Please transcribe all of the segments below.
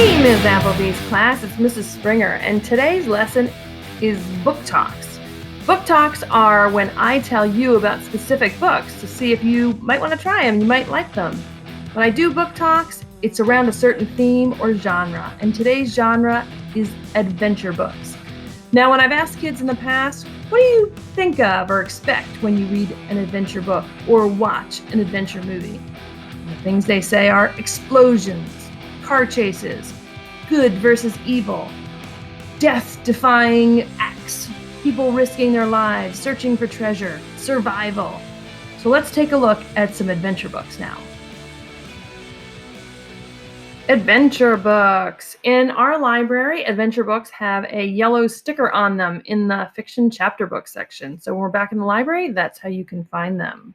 Hey, Ms. Appleby's class, it's Mrs. Springer, and today's lesson is book talks. Book talks are when I tell you about specific books to see if you might want to try them, you might like them. When I do book talks, it's around a certain theme or genre, and today's genre is adventure books. Now, when I've asked kids in the past, what do you think of or expect when you read an adventure book or watch an adventure movie? And the things they say are explosions, car chases, good versus evil, death-defying acts, people risking their lives, searching for treasure, survival. So let's take a look at some adventure books now. Adventure books. In our library, adventure books have a yellow sticker on them in the fiction chapter book section. So when we're back in the library, that's how you can find them.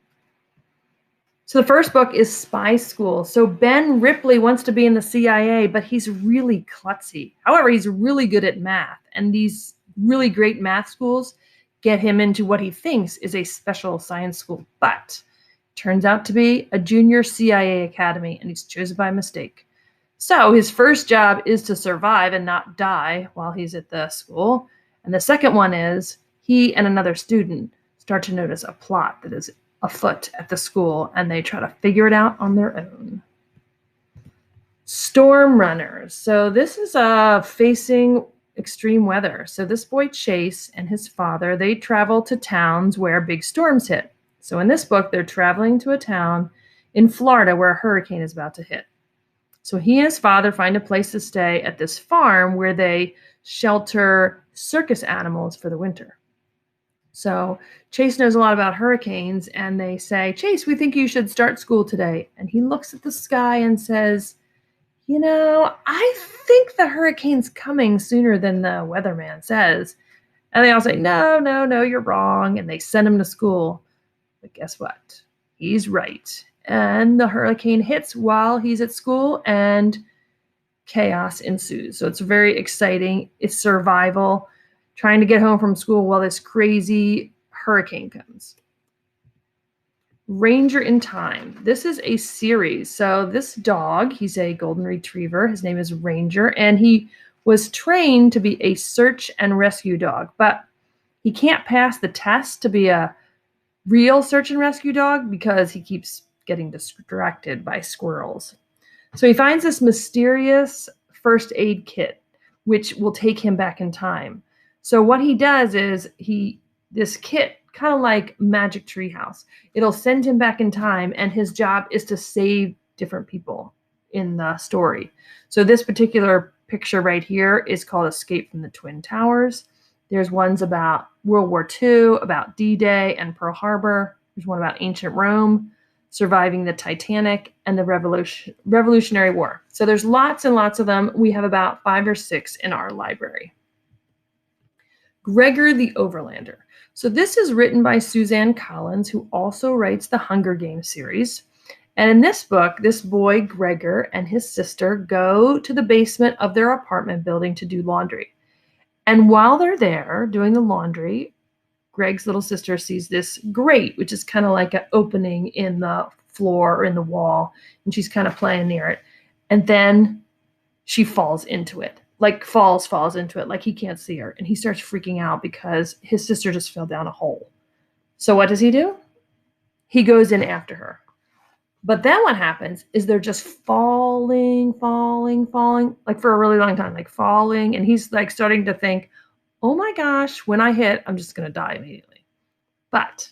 So the first book is Spy School. So Ben Ripley wants to be in the CIA, but he's really klutzy. However, he's really good at math, and these really great math schools get him into what he thinks is a special science school, but turns out to be a junior CIA academy, and he's chosen by mistake. So his first job is to survive and not die while he's at the school. And the second one is he and another student start to notice a plot that is afoot at the school, and they try to figure it out on their own. Storm Runners. So this is facing extreme weather. So this boy Chase and his father, they travel to towns where big storms hit. So in this book, they're traveling to a town in Florida where a hurricane is about to hit. So he and his father find a place to stay at this farm where they shelter circus animals for the winter. So Chase knows a lot about hurricanes, and they say, Chase, we think you should start school today. And he looks at the sky and says, I think the hurricane's coming sooner than the weatherman says. And they all say, no, you're wrong. And they send him to school. But guess what? He's right. And the hurricane hits while he's at school, and chaos ensues. So it's very exciting. It's survival, trying to get home from school while this crazy hurricane comes. Ranger in Time. This is a series. So this dog, he's a golden retriever. His name is Ranger, and he was trained to be a search and rescue dog, but he can't pass the test to be a real search and rescue dog because he keeps getting distracted by squirrels. So he finds this mysterious first aid kit, which will take him back in time. So what he does is this kit, kind of like Magic Treehouse, it'll send him back in time, and his job is to save different people in the story. So this particular picture right here is called Escape from the Twin Towers. There's ones about World War II, about D-Day and Pearl Harbor. There's one about ancient Rome, surviving the Titanic, and the Revolutionary War. So there's lots and lots of them. We have about 5 or 6 in our library. Gregor the Overlander. So this is written by Suzanne Collins, who also writes the Hunger Games series. And in this book, this boy, Gregor, and his sister go to the basement of their apartment building to do laundry. And while they're there doing the laundry, Greg's little sister sees this grate, which is kind of like an opening in the floor or in the wall, and she's kind of playing near it. And then she falls into it, falls into it, like he can't see her. And he starts freaking out because his sister just fell down a hole. So what does he do? He goes in after her. But then what happens is they're just falling, like for a really long time, like falling. And he's like starting to think, oh my gosh, when I hit, I'm just going to die immediately. But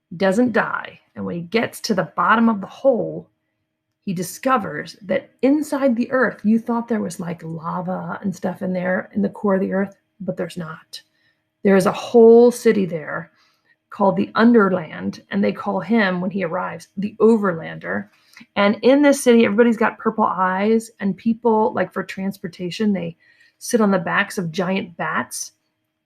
he doesn't die. And when he gets to the bottom of the hole, he discovers that inside the earth, you thought there was like lava and stuff in there in the core of the earth, but there's not. There is a whole city there called the Underland, and they call him, when he arrives, the Overlander. And in this city, everybody's got purple eyes, and people, like for transportation, they sit on the backs of giant bats.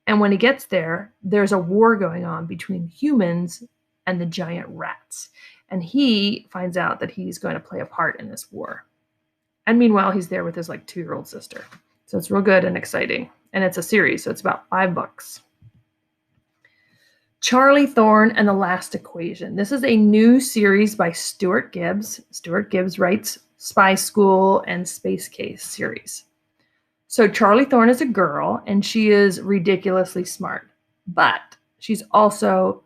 And when he gets there, there's a war going on between humans and the giant rats. And he finds out that he's going to play a part in this war. And meanwhile, he's there with his 2-year-old sister. So it's real good and exciting. And it's a series, so it's about 5 books. Charlie Thorne and the Last Equation. This is a new series by Stuart Gibbs. Stuart Gibbs writes Spy School, and Space Case series. So Charlie Thorne is a girl, and she is ridiculously smart, but she's also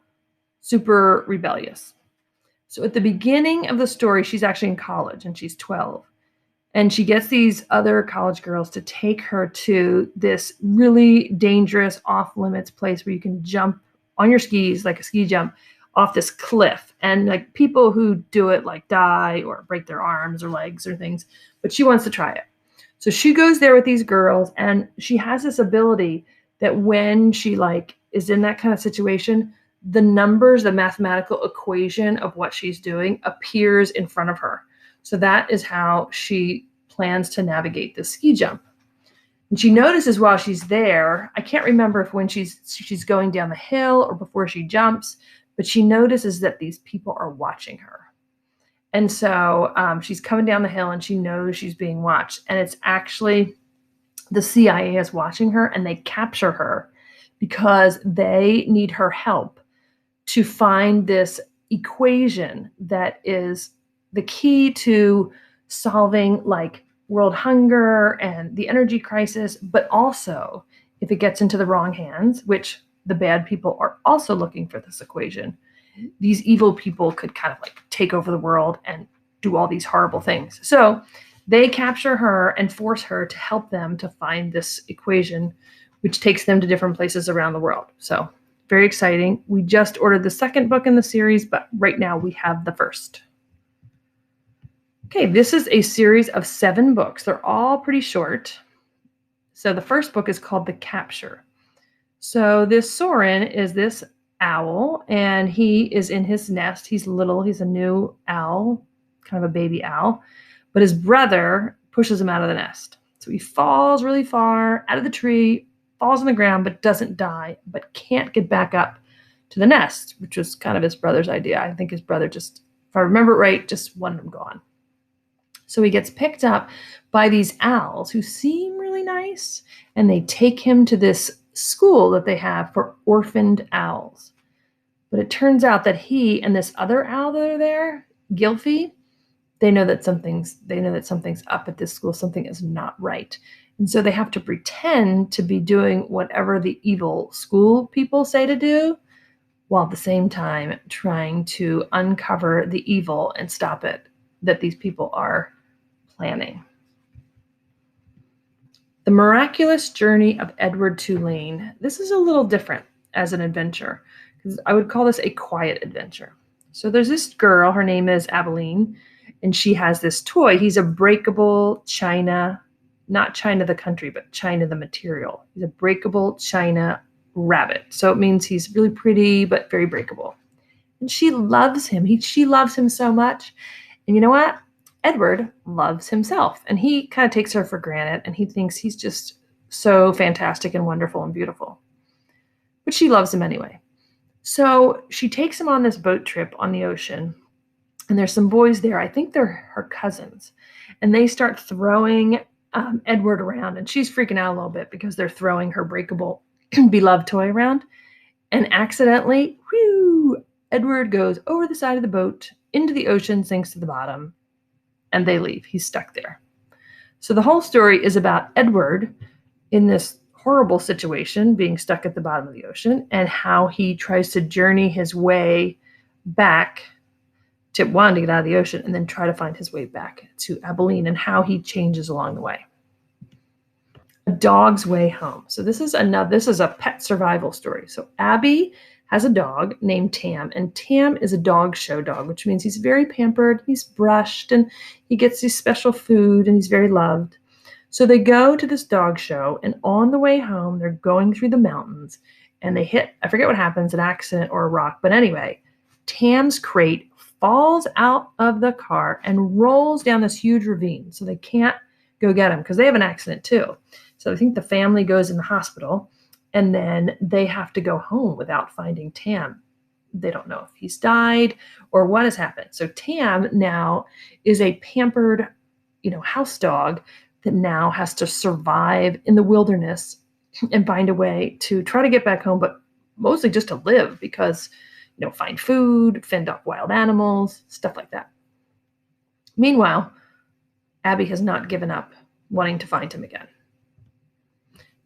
super rebellious. So at the beginning of the story, she's actually in college, and she's 12. And she gets these other college girls to take her to this really dangerous, off-limits place where you can jump on your skis, like a ski jump, off this cliff. And like people who do it like die or break their arms or legs or things, but she wants to try it. So she goes there with these girls, and she has this ability that when she like is in that kind of situation, the numbers, the mathematical equation of what she's doing appears in front of her. So that is how she plans to navigate the ski jump. And she notices while she's there, I can't remember if when she's going down the hill or before she jumps, but she notices that these people are watching her. And so she's coming down the hill and she knows she's being watched. And it's actually the CIA is watching her, and they capture her because they need her help to find this equation that is the key to solving like world hunger and the energy crisis, but also if it gets into the wrong hands, which the bad people are also looking for this equation, these evil people could kind of like take over the world and do all these horrible things. So they capture her and force her to help them to find this equation, which takes them to different places around the world. So very exciting. We just ordered the second book in the series, but right now we have the first. Okay, this is a series of 7 books. They're all pretty short. So the first book is called The Capture. So this Soren is this owl, and he is in his nest. He's little. He's a new owl, kind of a baby owl. But his brother pushes him out of the nest. So he falls really far out of the tree, falls on the ground, but doesn't die, but can't get back up to the nest, which was kind of his brother's idea. I think his brother just, if I remember right, just wanted him gone. So he gets picked up by these owls who seem really nice, and they take him to this school that they have for orphaned owls. But it turns out that he and this other owl that are there, Gilfie, they know that something's up at this school. Something is not right. And so they have to pretend to be doing whatever the evil school people say to do, while at the same time trying to uncover the evil and stop it that these people are planning. The Miraculous Journey of Edward Tulane. This is a little different as an adventure, because I would call this a quiet adventure. So there's this girl, her name is Appleby, and she has this toy. He's a breakable China, not China the country, but China the material. He's a breakable China rabbit. So it means he's really pretty, but very breakable. And she loves him. She loves him so much. And you know what? Edward loves himself, and he kind of takes her for granted, and he thinks he's just so fantastic and wonderful and beautiful. But she loves him anyway. So she takes him on this boat trip on the ocean, and there's some boys there. I think they're her cousins, and they start throwing Edward around, and she's freaking out a little bit because they're throwing her breakable beloved toy around, and accidentally, Edward goes over the side of the boat into the ocean, sinks to the bottom, and they leave. He's stuck there. So the whole story is about Edward in this horrible situation, being stuck at the bottom of the ocean, and how he tries to journey his way back to wanting to get out of the ocean, and then try to find his way back to Abilene, and how he changes along the way. A Dog's Way Home. So this is a pet survival story. So Abby has a dog named Tam, and Tam is a dog show dog, which means he's very pampered, he's brushed, and he gets his special food, and he's very loved. So they go to this dog show, and on the way home, they're going through the mountains, and they hit, I forget what happens, an accident or a rock, but anyway, Tam's crate falls out of the car and rolls down this huge ravine, so they can't go get him because they have an accident too. So I think the family goes in the hospital, and then they have to go home without finding Tam. They don't know if he's died or what has happened. So Tam now is a pampered, house dog that now has to survive in the wilderness and find a way to try to get back home, but mostly just to live because, find food, fend off wild animals, stuff like that. Meanwhile, Abby has not given up wanting to find him again.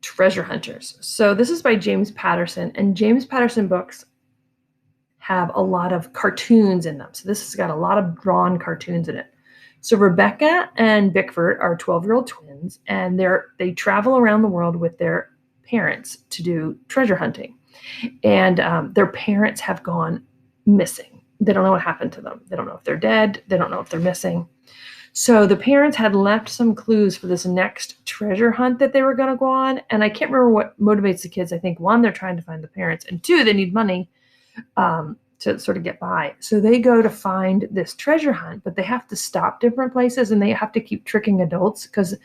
Treasure Hunters. So this is by James Patterson, and James Patterson books have a lot of cartoons in them. So this has got a lot of drawn cartoons in it. So Rebecca and Bickford are 12-year-old twins, and they travel around the world with their parents to do treasure hunting. And their parents have gone missing. They don't know what happened to them. They don't know if they're dead. They don't know if they're missing. So the parents had left some clues for this next treasure hunt that they were going to go on. And I can't remember what motivates the kids. I think, one, they're trying to find the parents, and two, they need money to sort of get by. So they go to find this treasure hunt, but they have to stop different places, and they have to keep tricking adults, because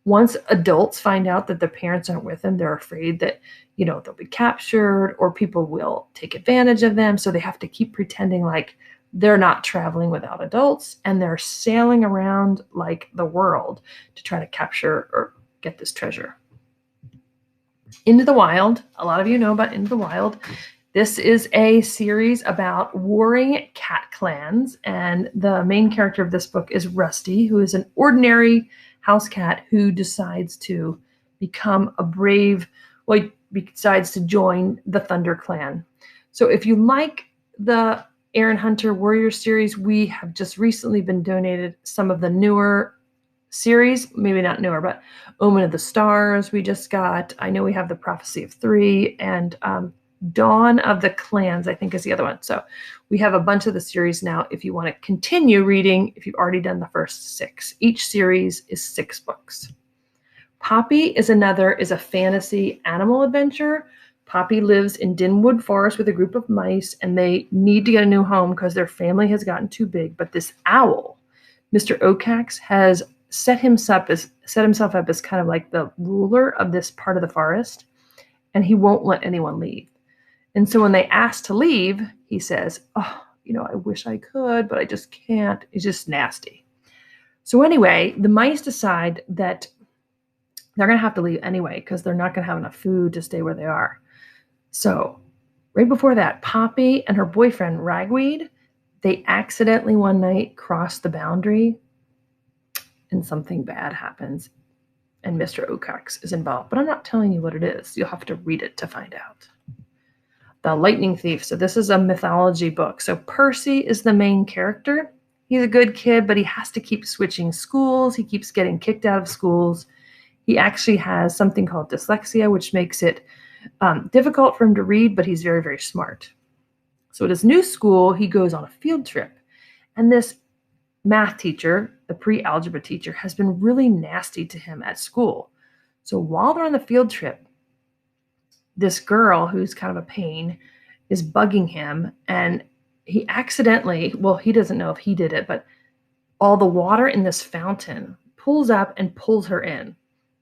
once adults find out that their parents aren't with them, they're afraid that, they'll be captured or people will take advantage of them. So they have to keep pretending like they're not traveling without adults, and they're sailing around like the world to try to capture or get this treasure. Into the Wild. A lot of you know about Into the Wild. This is a series about warring cat clans, and the main character of this book is Rusty, who is an ordinary house cat who decides to become a brave, he decides to join the Thunder Clan. So if you like the Aaron Hunter Warrior series, we have just recently been donated some of the newer series, maybe not newer, but Omen of the Stars we just got. I know we have the Prophecy of Three, and Dawn of the Clans, I think, is the other one. So we have a bunch of the series now if you want to continue reading, if you've already done the first 6. Each series is 6 books. Poppy is a fantasy animal adventure. Poppy lives in Dinwood Forest with a group of mice, and they need to get a new home because their family has gotten too big. But this owl, Mr. Okax, has set himself up as kind of like the ruler of this part of the forest, and he won't let anyone leave. And so when they ask to leave, he says, I wish I could, but I just can't. It's just nasty. So anyway, the mice decide that they're going to have to leave anyway because they're not going to have enough food to stay where they are. So right before that, Poppy and her boyfriend, Ragweed, they accidentally one night cross the boundary, and something bad happens, and Mr. Okax is involved. But I'm not telling you what it is. You'll have to read it to find out. The Lightning Thief. So this is a mythology book. So Percy is the main character. He's a good kid, but he has to keep switching schools. He keeps getting kicked out of schools. He actually has something called dyslexia, which makes it difficult for him to read, but he's very, very smart. So at his new school, he goes on a field trip. And this math teacher, the pre-algebra teacher, has been really nasty to him at school. So while they're on the field trip, this girl, who's kind of a pain, is bugging him, and he accidentally, he doesn't know if he did it, but all the water in this fountain pulls up and pulls her in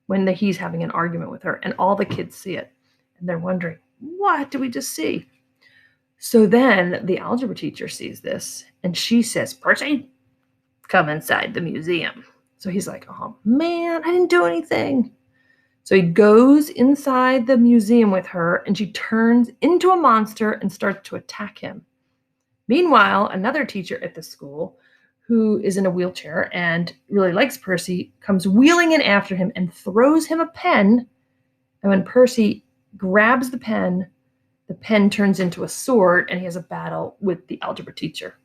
when he's having an argument with her, and all the kids see it, and they're wondering, what did we just see? So then the algebra teacher sees this, and she says, Percy, come inside the museum. So he's like, oh man, I didn't do anything. So he goes inside the museum with her, and she turns into a monster and starts to attack him. Meanwhile, another teacher at the school, who is in a wheelchair and really likes Percy, comes wheeling in after him and throws him a pen. And when Percy grabs the pen turns into a sword, and he has a battle with the algebra teacher.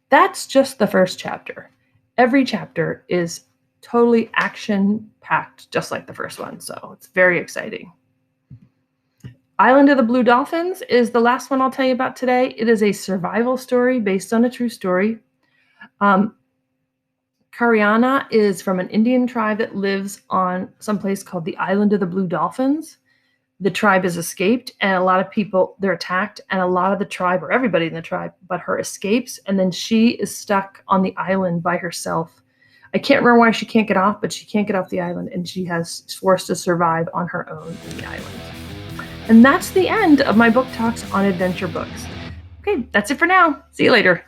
That's just the first chapter. Every chapter is totally action-packed, just like the first one. So it's very exciting. Island of the Blue Dolphins is the last one I'll tell you about today. It is a survival story based on a true story. Kariana is from an Indian tribe that lives on some place called the Island of the Blue Dolphins. The tribe has escaped, and a lot of people, they're attacked, and a lot of the tribe, or everybody in the tribe, but her escapes, and then she is stuck on the island by herself. I can't remember why she can't get off, but she can't get off the island, and she's forced to survive on her own in the island. And that's the end of my book talks on adventure books. Okay, that's it for now. See you later.